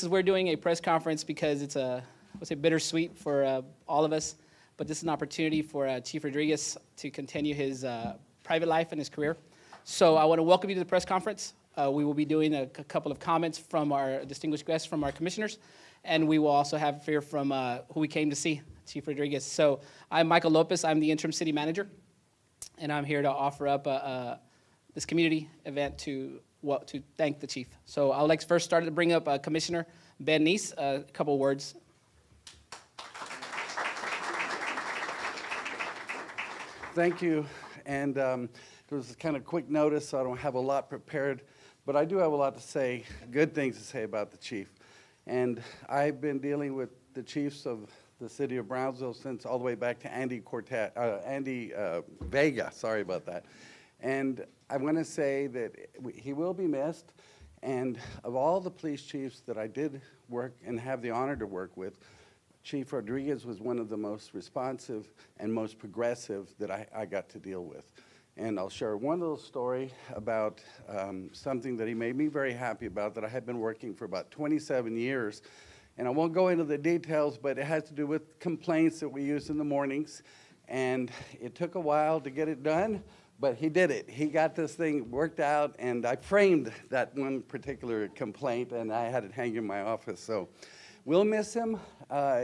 we're doing a press conference because it's bittersweet for all of us, but this is an opportunity for Chief Rodriguez to continue his private life and his career. So I want to welcome you to the press conference. We will be doing a couple of comments from our distinguished guests, from our commissioners, and we will also have here from who we came to see, Chief Rodriguez. So I'm Michael Lopez. I'm the interim city manager, and I'm here to offer up this community event to thank the chief. So I'd like to first start to bring up Commissioner Ben Neese, a couple words. Thank you, and there was kind of quick notice, so I don't have a lot prepared, but I do have a lot to say, good things to say about the chief. And I've been dealing with the chiefs of the city of Brownsville since all the way back to Andy Vega, sorry about that. And I want to say that he will be missed, and of all the police chiefs that I did work and have the honor to work with, Chief Rodriguez was one of the most responsive and most progressive that I got to deal with. And I'll share one little story about something that he made me very happy about that I had been working for about 27 years. And I won't go into the details, but it has to do with complaints that we use in the mornings. And it took a while to get it done, but he did it. He got this thing worked out, and I framed that one particular complaint, and I had it hanging in my office. So we'll miss him.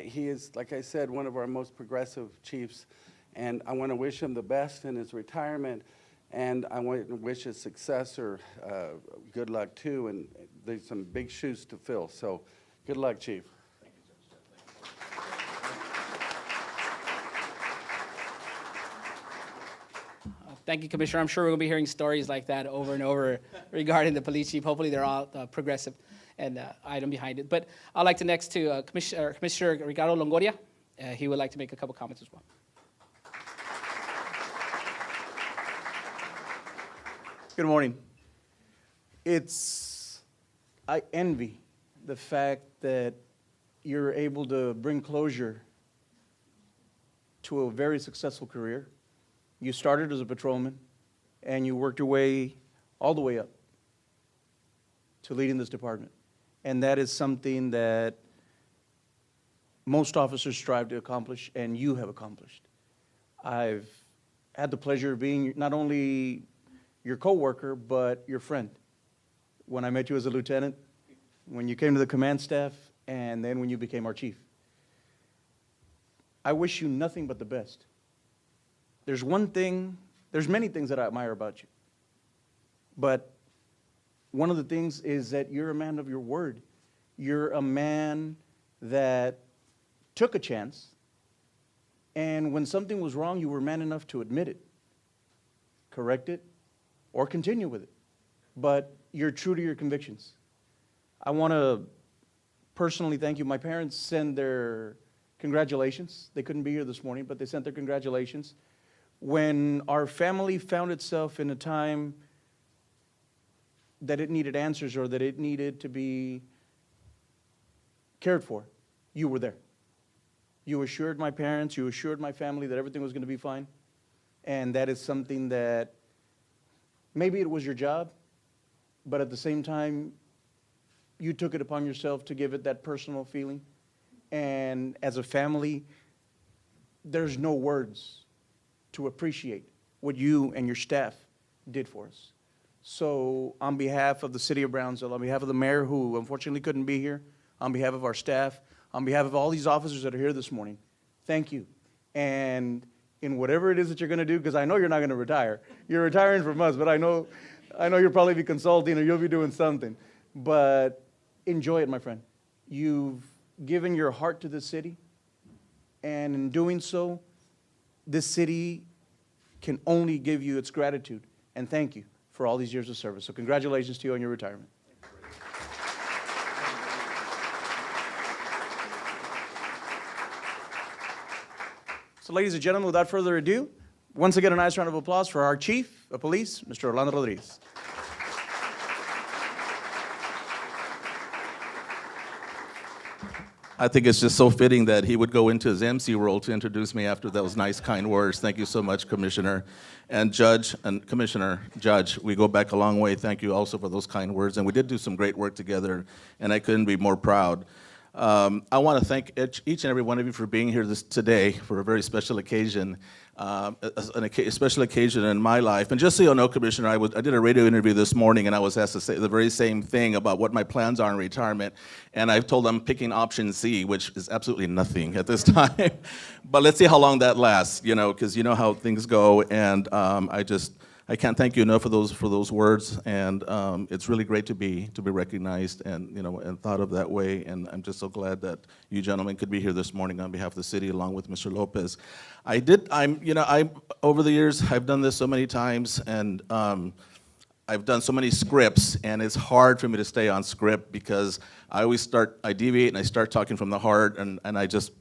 He is, like I said, one of our most progressive chiefs, and I want to wish him the best in his retirement, and I want to wish his successor good luck too, and there's some big shoes to fill, so good luck, Chief. Thank you, Commissioner. I'm sure we're going to be hearing stories like that over and over regarding the police chief. Hopefully they're all progressive and item behind it. But I'd like to next to Commissioner Ricardo Longoria. He would like to make a couple comments as well. Good morning. I envy the fact that you're able to bring closure to a very successful career. You started as a patrolman, and you worked your way all the way up to leading this department. And that is something that most officers strive to accomplish, and you have accomplished. I've had the pleasure of being not only your coworker, but your friend. When I met you as a lieutenant, when you came to the command staff, and then when you became our chief. I wish you nothing but the best. There's many things that I admire about you. But one of the things is that you're a man of your word. You're a man that took a chance, and when something was wrong, you were man enough to admit it, correct it, or continue with it. But you're true to your convictions. I want to personally thank you. My parents send their congratulations. They couldn't be here this morning, but they sent their congratulations. When our family found itself in a time that it needed answers or that it needed to be cared for, you were there. You assured my parents, you assured my family that everything was going to be fine. And that is something that maybe it was your job, but at the same time, you took it upon yourself to give it that personal feeling. And as a family, there's no words to appreciate what you and your staff did for us. So on behalf of the city of Brownsville, on behalf of the mayor who unfortunately couldn't be here, on behalf of our staff, on behalf of all these officers that are here this morning, thank you. And in whatever it is that you're going to do, because I know you're not going to retire. You're retiring from us, but I know you'll probably be consulting or you'll be doing something. But enjoy it, my friend. You've given your heart to this city, and in doing so, this city can only give you its gratitude and thank you for all these years of service. So congratulations to you on your retirement. So ladies and gentlemen, without further ado, once again, a nice round of applause for our Chief of Police, Mr. Orlando Rodriguez. I think it's just so fitting that he would go into his MC role to introduce me after those nice, kind words. Thank you so much, Commissioner. And Judge and Commissioner, Judge, we go back a long way. Thank you also for those kind words. And we did do some great work together, and I couldn't be more proud. I want to thank each and every one of you for being here today for a very special occasion, a special occasion in my life. And just so you know, Commissioner, I did a radio interview this morning, and I was asked to say the very same thing about what my plans are in retirement. And I've told them I'm picking option C, which is absolutely nothing at this time. But let's see how long that lasts, because you know how things go. And I can't thank you enough for those words, and it's really great to be recognized and and thought of that way. And I'm just so glad that you gentlemen could be here this morning on behalf of the city, along with Mr. Lopez. Over the years I've done this so many times, and I've done so many scripts, and it's hard for me to stay on script because I deviate and I start talking from the heart,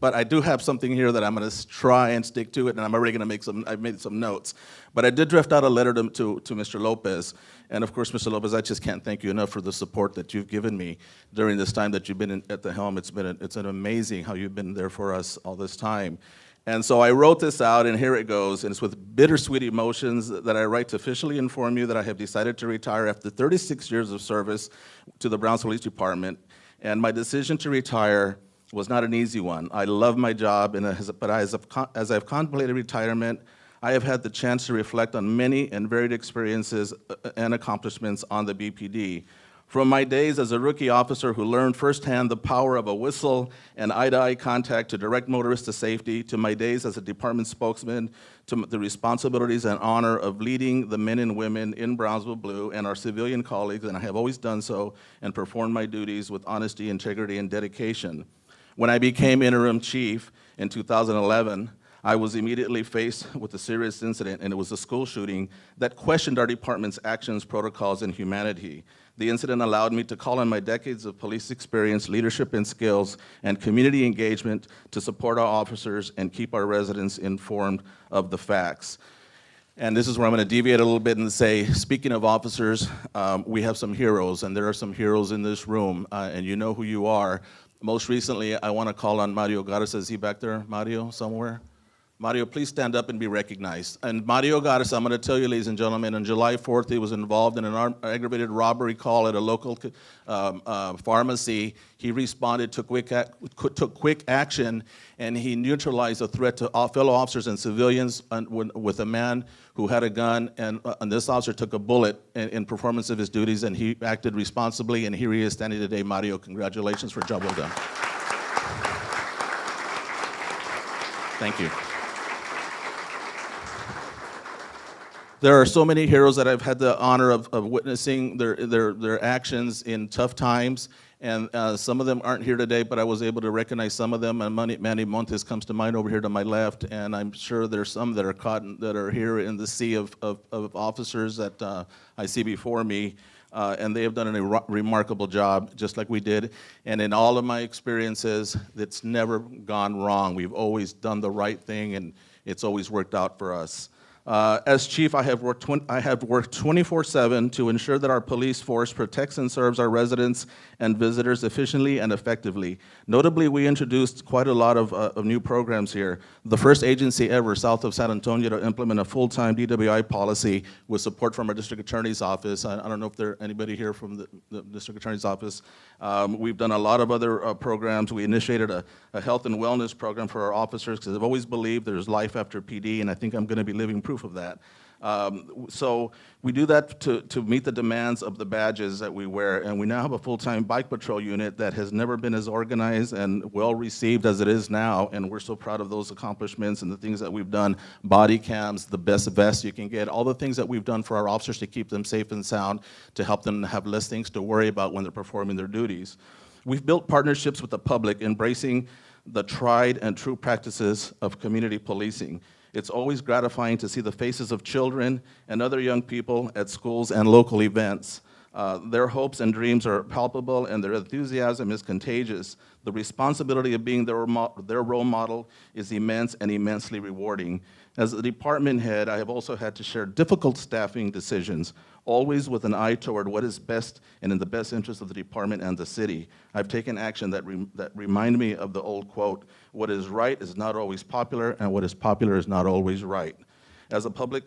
but I do have something here that I'm going to try and stick to it, and I'm already going to I've made some notes. But I did drift out a letter to Mr. Lopez, and of course, Mr. Lopez, I just can't thank you enough for the support that you've given me during this time that you've been at the helm. It's an amazing how you've been there for us all this time. And so I wrote this out, and here it goes, and it's with bittersweet emotions that I write to officially inform you that I have decided to retire after 36 years of service to the Brownsville Police Department. And my decision to retire was not an easy one. I love my job, but as I've contemplated retirement, I have had the chance to reflect on many and varied experiences and accomplishments on the BPD. From my days as a rookie officer who learned firsthand the power of a whistle and eye-to-eye contact to direct motorists to safety, to my days as a department spokesman, to the responsibilities and honor of leading the men and women in Brownsville Blue and our civilian colleagues, and I have always done so and performed my duties with honesty, integrity, and dedication. When I became interim chief in 2011, I was immediately faced with a serious incident, and it was a school shooting that questioned our department's actions, protocols, and humanity. The incident allowed me to call on my decades of police experience, leadership and skills, and community engagement to support our officers and keep our residents informed of the facts. And this is where I'm going to deviate a little bit and say, speaking of officers, we have some heroes, and there are some heroes in this room, and you know who you are. Most recently, I want to call on Mario Garza. Is he back there, Mario, somewhere? Mario, please stand up and be recognized. And Mario Garza, I'm going to tell you, ladies and gentlemen, on July 4th, he was involved in an aggravated robbery call at a local pharmacy. He responded, took quick action, and he neutralized a threat to fellow officers and civilians with a man who had a gun, and this officer took a bullet in performance of his duties, and he acted responsibly, and here he is standing today. Mario, congratulations for a job well done. Thank you. There are so many heroes that I've had the honor of witnessing their actions in tough times, and some of them aren't here today, but I was able to recognize some of them, and Manny Montes comes to mind over here to my left, and I'm sure there's some that are here in the sea of officers that I see before me, and they have done a remarkable job, just like we did. And in all of my experiences, it's never gone wrong. We've always done the right thing, and it's always worked out for us. As chief, I have worked 24/7 to ensure that our police force protects and serves our residents and visitors efficiently and effectively. Notably, we introduced quite a lot of new programs here. The first agency ever south of San Antonio to implement a full-time DWI policy with support from our district attorney's office. I don't know if there's anybody here from the district attorney's office. We've done a lot of other programs. We initiated a health and wellness program for our officers because I've always believed there's life after PD, and I think I'm going to be living proof of that. So we do that to meet the demands of the badges that we wear, and we now have a full-time bike patrol unit that has never been as organized and well-received as it is now, and we're so proud of those accomplishments and the things that we've done. Body cams, the best vests you can get, all the things that we've done for our officers to keep them safe and sound, to help them have less things to worry about when they're performing their duties. We've built partnerships with the public, embracing the tried and true practices of community policing. It's always gratifying to see the faces of children and other young people at schools and local events. Their hopes and dreams are palpable, and their enthusiasm is contagious. The responsibility of being their role model is immense and immensely rewarding. As a department head, I have also had to share difficult staffing decisions, always with an eye toward what is best and in the best interest of the department and the city. I've taken action that remind me of the old quote, "What is right is not always popular, and what is popular is not always right." As public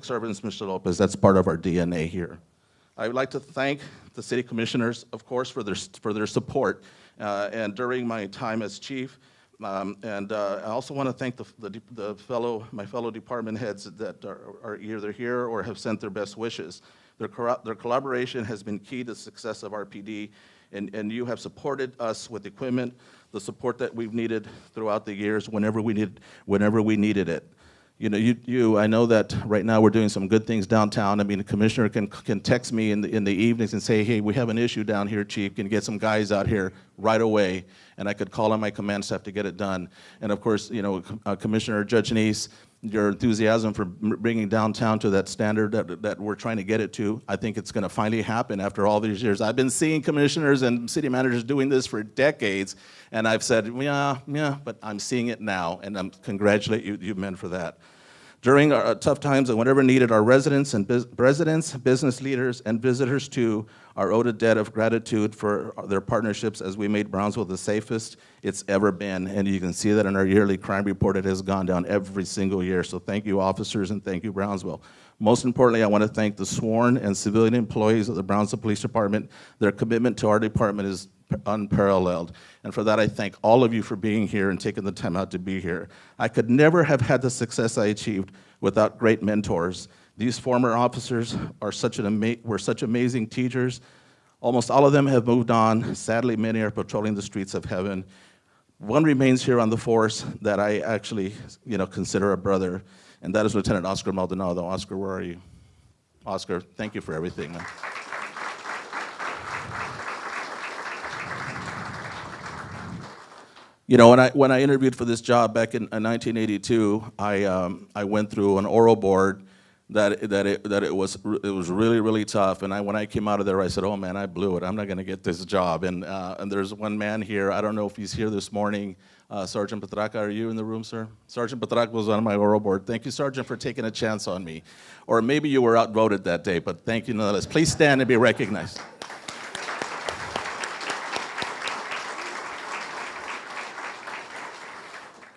servants, Mr. Lopez, that's part of our DNA here. I would like to thank the city commissioners, of course, for their support, and during my time as chief. I also want to thank my fellow department heads that are either here or have sent their best wishes. Their collaboration has been key to the success of RPD, and you have supported us with equipment, the support that we've needed throughout the years whenever we needed it. You know, I know that right now we're doing some good things downtown. I mean, the commissioner can text me in the evenings and say, hey, we have an issue down here, chief, can you get some guys out here right away? And I could call on my command staff to get it done. And of course, you know, Commissioner Judge Neese, your enthusiasm for bringing downtown to that standard that we're trying to get it to, I think it's gonna finally happen after all these years. I've been seeing commissioners and city managers doing this for decades, and I've said, yeah, but I'm seeing it now, and I congratulate you men for that. During our tough times and whenever needed, our residents, business leaders, and visitors too are owed a debt of gratitude for their partnerships as we made Brownsville the safest it's ever been. And you can see that in our yearly crime report. It has gone down every single year. So thank you, officers, and thank you, Brownsville. Most importantly, I want to thank the sworn and civilian employees of the Brownsville Police Department. Their commitment to our department is unparalleled. And for that, I thank all of you for being here and taking the time out to be here. I could never have had the success I achieved without great mentors. These former officers were such amazing teachers. Almost all of them have moved on. Sadly, many are patrolling the streets of heaven. One remains here on the force that I actually, consider a brother, and that is Lieutenant Oscar Maldonado. Oscar, where are you? Oscar, thank you for everything, man. You know, when I interviewed for this job back in 1982, I went through an oral board that it was really, really tough. And when I came out of there, I said, oh man, I blew it. I'm not going to get this job. And there's one man here. I don't know if he's here this morning. Sergeant Petraca, are you in the room, sir? Sergeant Petraca was on my oral board. Thank you, Sergeant, for taking a chance on me. Or maybe you were outvoted that day, but thank you nonetheless. Please stand and be recognized.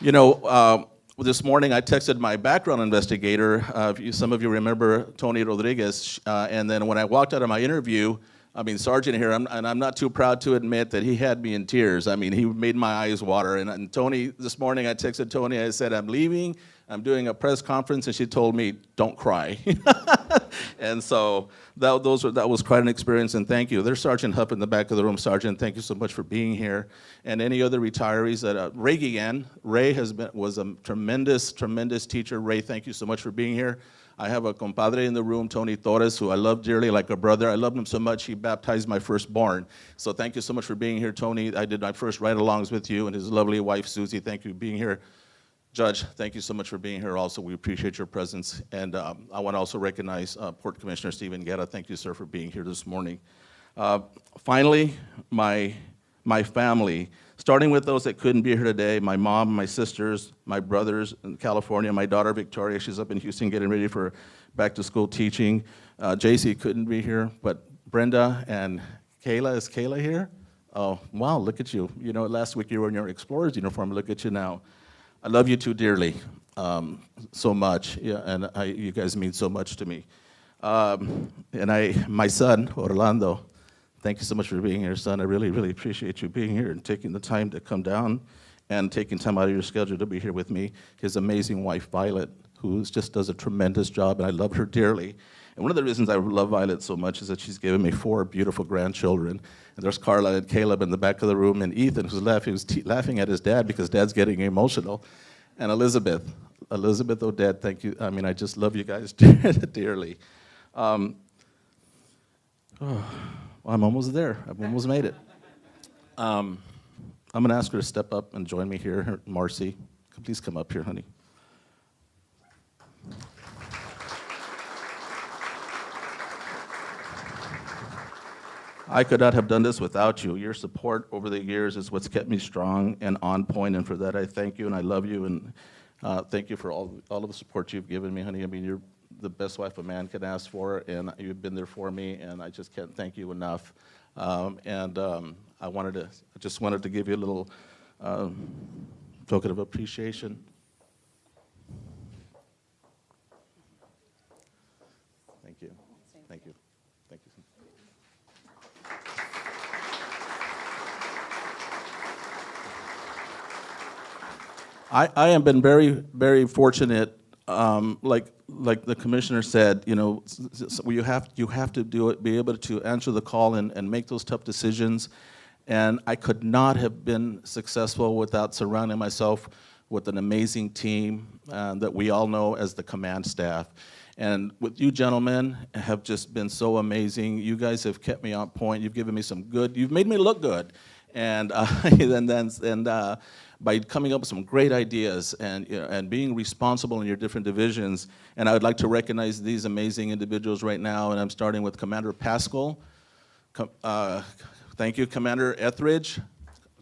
You know, this morning I texted my background investigator. Some of you remember Tony Rodriguez. And then when I walked out of my interview, I mean, Sergeant here, and I'm not too proud to admit that he had me in tears. I mean, he made my eyes water. And Tony, this morning I texted Tony, I said, I'm leaving, I'm doing a press conference, and she told me, don't cry. And so that was quite an experience, and thank you. There's Sergeant Huff in the back of the room. Sergeant, thank you so much for being here. And any other retirees that, Ray Guillen, Ray was a tremendous, tremendous teacher. Ray, thank you so much for being here. I have a compadre in the room, Tony Torres, who I love dearly like a brother. I love him so much, he baptized my firstborn. So thank you so much for being here, Tony. I did my first ride-alongs with you and his lovely wife, Susie. Thank you for being here. Judge, thank you so much for being here also. We appreciate your presence. And I want to also recognize Port Commissioner Stephen Guerra. Thank you, sir, for being here this morning. Finally, my family, starting with those that couldn't be here today, my mom, my sisters, my brothers in California, my daughter Victoria, she's up in Houston getting ready for back to school teaching. JC couldn't be here, but Brenda and Kayla, is Kayla here? Oh, wow, look at you. You know, last week you were in your Explorers uniform, look at you now. I love you too dearly, so much, yeah, and you guys mean so much to me. My son, Orlando, thank you so much for being here, son. I really, really appreciate you being here and taking the time to come down and taking time out of your schedule to be here with me. His amazing wife, Violet, who just does a tremendous job, and I love her dearly. And one of the reasons I love Violet so much is that she's given me 4 beautiful grandchildren. And there's Carla and Caleb in the back of the room, and Ethan, who's laughing at his dad because dad's getting emotional. And Elizabeth, Odette, thank you. I mean, I just love you guys dearly. I'm almost there. I've almost made it. I'm going to ask her to step up and join me here. Marcy, please come up here, honey. I could not have done this without you. Your support over the years is what's kept me strong and on point, and for that I thank you and I love you, and thank you for all of the support you've given me, honey. I mean, you're the best wife a man can ask for, and you've been there for me, and I just can't thank you enough. I just wanted to give you a little token of appreciation. Thank you. Thank you. Thank you. I have been very, very fortunate. Like the commissioner said, you know, you have to do it, be able to answer the call and make those tough decisions. And I could not have been successful without surrounding myself with an amazing team that we all know as the command staff. And with you gentlemen have just been so amazing. You guys have kept me on point. You've given me you've made me look good. And by coming up with some great ideas and being responsible in your different divisions. And I would like to recognize these amazing individuals right now, and I'm starting with Commander Pascal. Thank you, Commander Etheridge,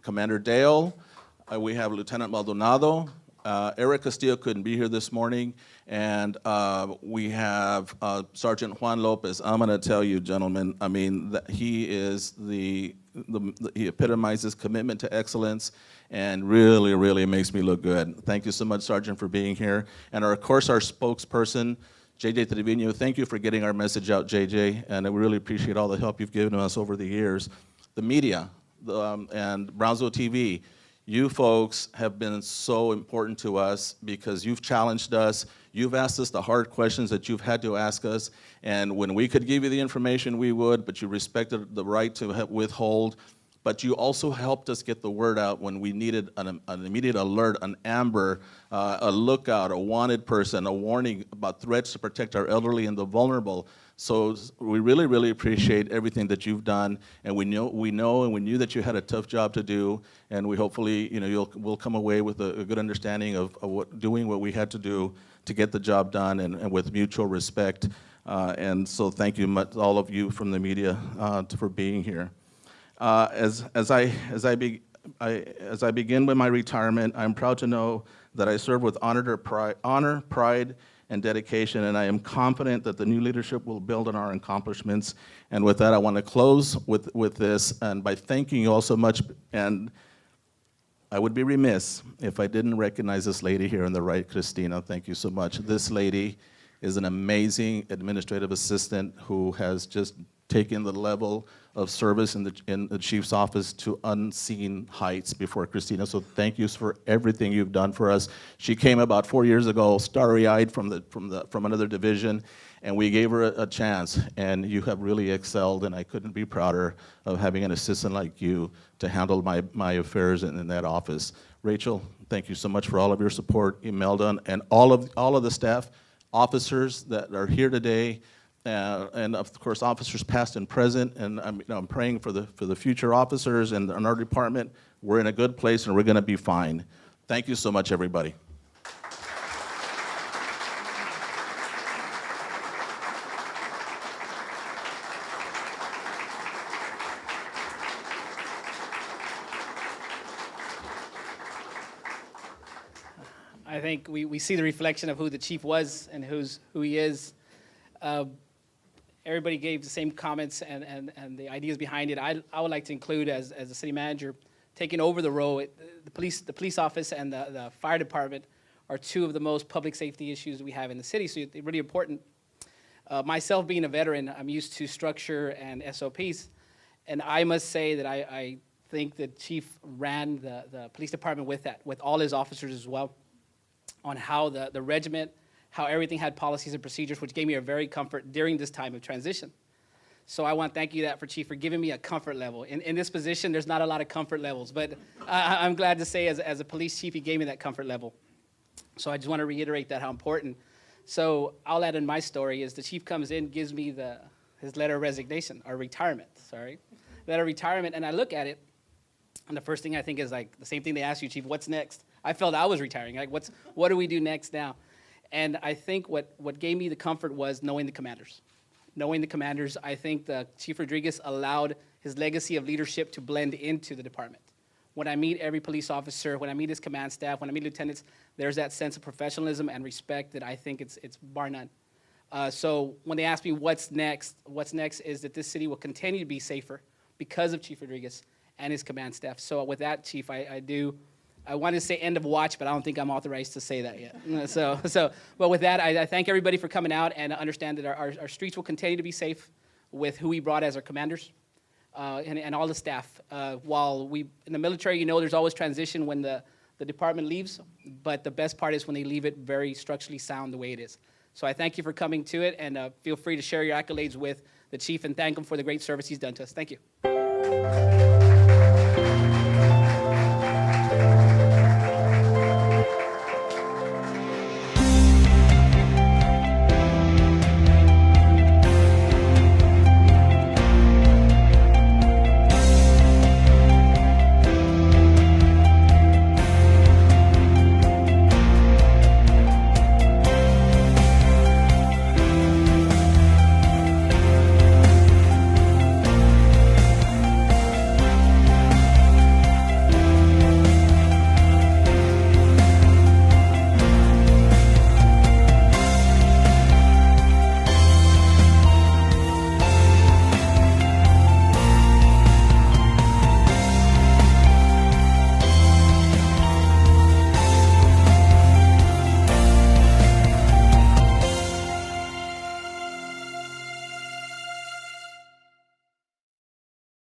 Commander Dale. We have Lieutenant Maldonado. Eric Castillo couldn't be here this morning, and we have Sergeant Juan Lopez. I'm going to tell you, gentlemen, I mean, he is he epitomizes commitment to excellence, and really, really makes me look good. Thank you so much, Sergeant, for being here. And of course, our spokesperson, JJ Trevino. Thank you for getting our message out, JJ, and I really appreciate all the help you've given us over the years. The media and Brownsville TV. You folks have been so important to us because you've challenged us. You've asked us the hard questions that you've had to ask us. And when we could give you the information, we would, but you respected the right to withhold. But you also helped us get the word out when we needed an immediate alert, an amber, a lookout, a wanted person, a warning about threats to protect our elderly and the vulnerable. So we really, really appreciate everything that you've done, and we know and we knew that you had a tough job to do, and we hopefully, you know, we'll come away with a good understanding of doing what we had to do to get the job done, and with mutual respect. And so thank you much, all of you from the media, for being here. As I begin with my retirement, I'm proud to know that I serve with honor, pride, and dedication, and I am confident that the new leadership will build on our accomplishments. And with that, I want to close with this, and by thanking you all so much. And I would be remiss if I didn't recognize this lady here on the right, Christina. Thank you so much. This lady is an amazing administrative assistant who has just taken the level of service in the chief's office to unseen heights before Christina. So thank you for everything you've done for us. She came about 4 years ago, starry-eyed from another division, and we gave her a chance. And you have really excelled, and I couldn't be prouder of having an assistant like you to handle my affairs in that office. Rachel, thank you so much for all of your support. Imelda, and all of the staff, officers that are here today. And of course, officers past and present, and I'm praying for the future officers and our department. We're in a good place, and we're going to be fine. Thank you so much, everybody. I think we see the reflection of who the chief was and who he is. Everybody gave the same comments and the ideas behind it. I would like to include, as the city manager, taking over the role. The police office and the fire department are two of the most public safety issues we have in the city, so it's really important. Myself being a veteran, I'm used to structure and SOPs, and I must say that I think the chief ran the police department with that, with all his officers as well, on how the regiment, how everything had policies and procedures, which gave me a very comfort during this time of transition. So I want to thank you for Chief, for giving me a comfort level. In this position, there's not a lot of comfort levels, but I'm glad to say as a police chief, he gave me that comfort level. So I just want to reiterate that, how important. So I'll add in my story is the chief comes in, gives me his letter of resignation, or retirement, letter of retirement, and I look at it, and the first thing I think is like the same thing they asked you, Chief, what's next? I felt I was retiring, like what do we do next now? And I think what gave me the comfort was knowing the commanders. Knowing the commanders, I think the Chief Rodriguez allowed his legacy of leadership to blend into the department. When I meet every police officer, when I meet his command staff, when I meet lieutenants, there's that sense of professionalism and respect that I think it's bar none. So when they ask me what's next is that this city will continue to be safer because of Chief Rodriguez and his command staff. So with that, Chief, I wanted to say end of watch, but I don't think I'm authorized to say that yet. But with that, I thank everybody for coming out and understand that our streets will continue to be safe with who we brought as our commanders and all the staff. While we, in the military, there's always transition when the department leaves, but the best part is when they leave it very structurally sound the way it is. So I thank you for coming to it, and feel free to share your accolades with the chief and thank him for the great service he's done to us. Thank you.